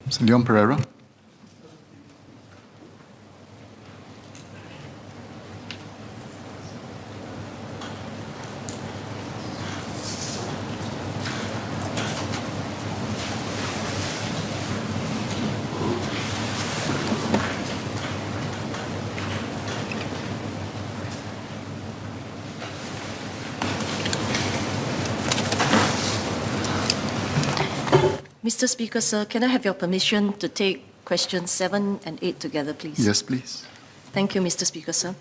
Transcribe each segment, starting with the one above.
Mr. Leon Pereira. Mr. Speaker, sir, can I have your permission to take questions 7 and 8 together, please? Yes, please. Thank you, Mr. Speaker, sir.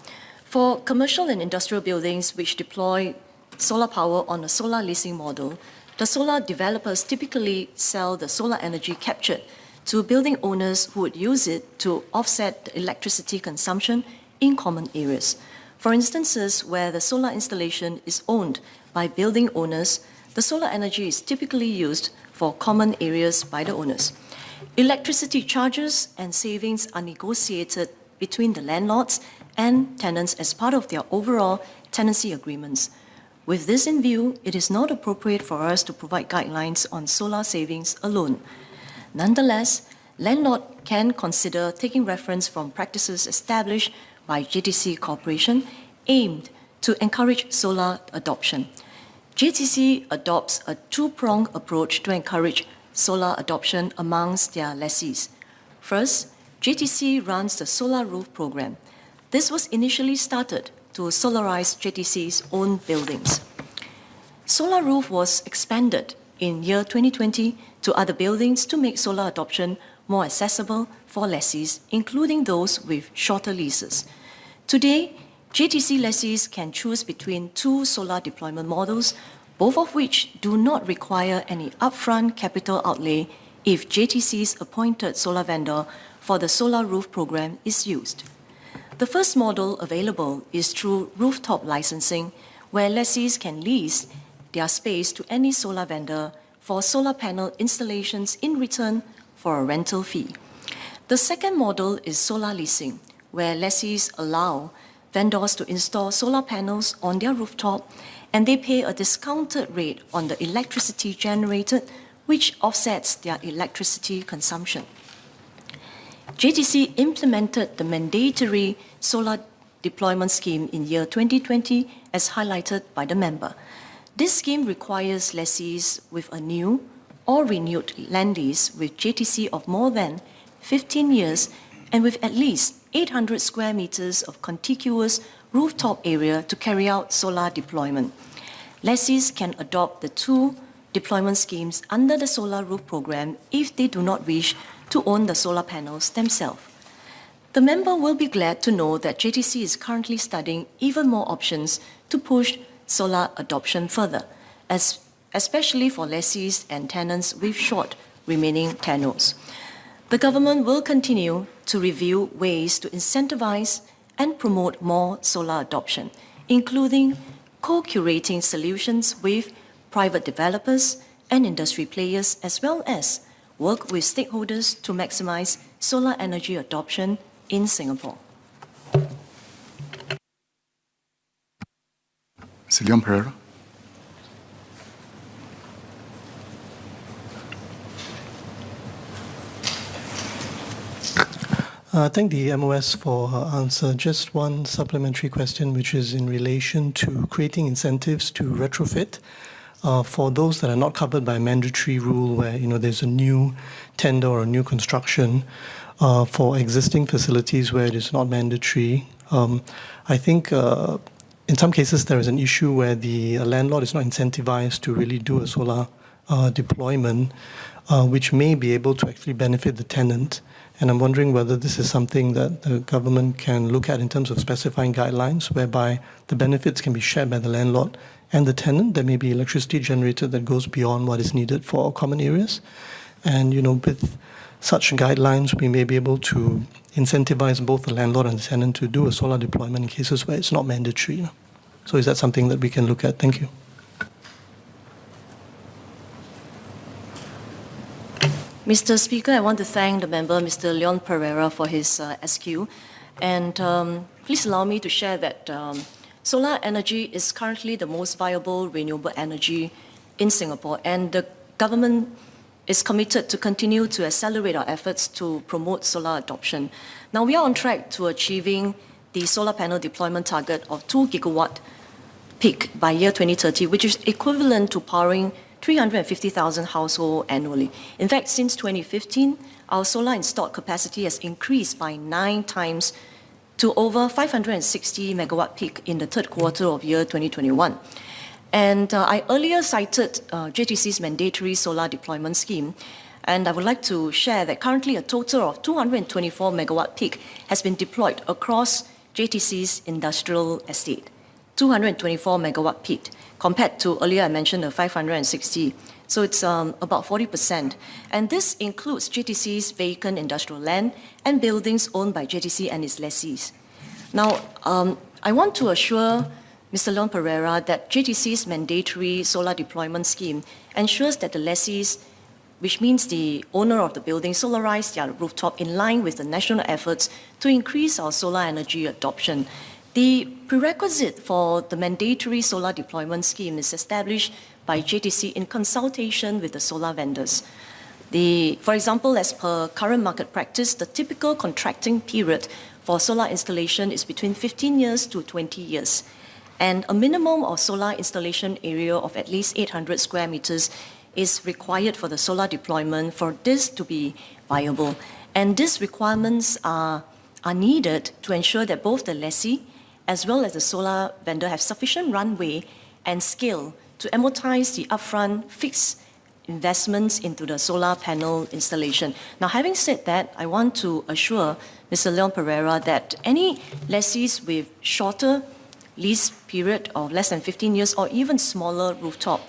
For commercial and industrial buildings which deploy solar power on a solar leasing model, the solar developers typically sell the solar energy captured to building owners who would use it to offset the electricity consumption in common areas. For instances where the solar installation is owned by building owners, the solar energy is typically used for common areas by the owners. Electricity charges and savings are negotiated between the landlords and tenants as part of their overall tenancy agreements. With this in view, it is not appropriate for us to provide guidelines on solar savings alone. Nonetheless, landlord can consider taking reference from practices established by JTC Corporation aimed to encourage solar adoption. JTC adopts a two-pronged approach to encourage solar adoption amongst their lessees. First, JTC runs the Solar Roof program. This was initially started to solarize JTC's own buildings. Solar Roof was expanded in year 2020 to other buildings to make solar adoption more accessible for lessees, including those with shorter leases. Today, JTC lessees can choose between two solar deployment models, both of which do not require any upfront capital outlay if JTC's appointed solar vendor for the Solar Roof program is used. The first model available is through rooftop licensing, where lessees can lease their space to any solar vendor for solar panel installations in return for a rental fee. The second model is solar leasing, where lessees allow vendors to install solar panels on their rooftop, and they pay a discounted rate on the electricity generated, which offsets their electricity consumption. JTC implemented the mandatory solar deployment scheme in year 2020, as highlighted by the member. This scheme requires lessees with a new or renewed land lease with JTC of more than 15 years and with at least 800 square meters of contiguous rooftop area to carry out solar deployment. Lessees can adopt the two deployment schemes under the Solar Roof program if they do not wish to own the solar panels themselves. The member will be glad to know that JTC is currently studying even more options to push solar adoption further, especially for lessees and tenants with short remaining tenures. The government will continue to review ways to incentivize and promote more solar adoption, including co-curating solutions with private developers and industry players, as well as work with stakeholders to maximize solar energy adoption in Singapore. Mr. Leon Pereira. Thank the MOS for her answer. Just one supplementary question, which is in relation to creating incentives to retrofit for those that are not covered by a mandatory rule, where there's a new tender or a new construction for existing facilities where it is not mandatory. I think in some cases there is an issue where the landlord is not incentivized to really do a solar deployment, which may be able to actually benefit the tenant. And I'm wondering whether this is something that the government can look at in terms of specifying guidelines whereby the benefits can be shared by the landlord and the tenant. There may be electricity generated that goes beyond what is needed for common areas. And, with such guidelines, we may be able to incentivize both the landlord and the tenant to do a solar deployment in cases where it's not mandatory. So is that something that we can look at? Thank you. Mr. Speaker, I want to thank the member, Mr. Leon Pereira, for his SQ. And please allow me to share that solar energy is currently the most viable renewable energy in Singapore. And the government is committed to continue to accelerate our efforts to promote solar adoption. Now, we are on track to achieving the solar panel deployment target of 2 gigawatt peak by year 2030, which is equivalent to powering 350,000 households annually. In fact, since 2015, our solar installed capacity has increased by 9 times to over 560 megawatt peak in the third quarter of year 2021. And I earlier cited JTC's mandatory solar deployment scheme, and I would like to share that currently a total of 224 megawatt peak has been deployed across JTC's industrial estate. 224 megawatt peak, compared to earlier I mentioned the 560. So it's about 40%. And this includes JTC's vacant industrial land and buildings owned by JTC and its lessees. Now, I want to assure Mr. Leon Pereira that JTC's mandatory solar deployment scheme ensures that the lessees, which means the owner of the building, solarize their rooftop in line with the national efforts to increase our solar energy adoption. The prerequisite for the mandatory solar deployment scheme is established by JTC in consultation with the solar vendors. For example, as per current market practice, the typical contracting period for solar installation is between 15 years to 20 years. And a minimum of solar installation area of at least 800 square meters is required for the solar deployment for this to be viable. And these requirements are needed to ensure that both the lessee as well as the solar vendor have sufficient runway and scale to amortize the upfront fixed investments into the solar panel installation. Now, having said that, I want to assure Mr. Leon Pereira that any lessees with shorter lease period of less than 15 years or even smaller rooftop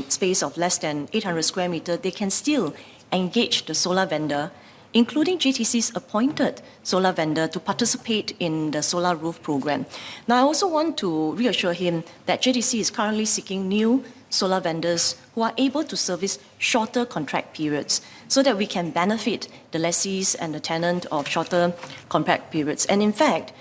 space of less than 800 square meters, they can still engage the solar vendor, including JTC's appointed solar vendor, to participate in the solar roof program. Now, I also want to reassure him that JTC is currently seeking new solar vendors who are able to service shorter contract periods so that we can benefit the lessees and the tenant of shorter contract periods. And in fact,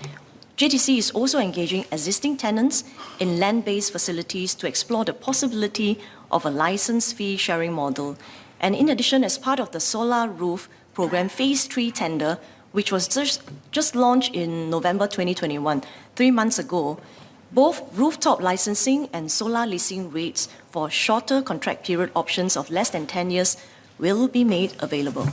JTC is also engaging existing tenants in land-based facilities to explore the possibility of a license fee sharing model. And in addition, as part of the solar roof program Phase 3 tender, which was just launched in November 2021, 3 months ago, both rooftop licensing and solar leasing rates for shorter contract period options of less than 10 years will be made available.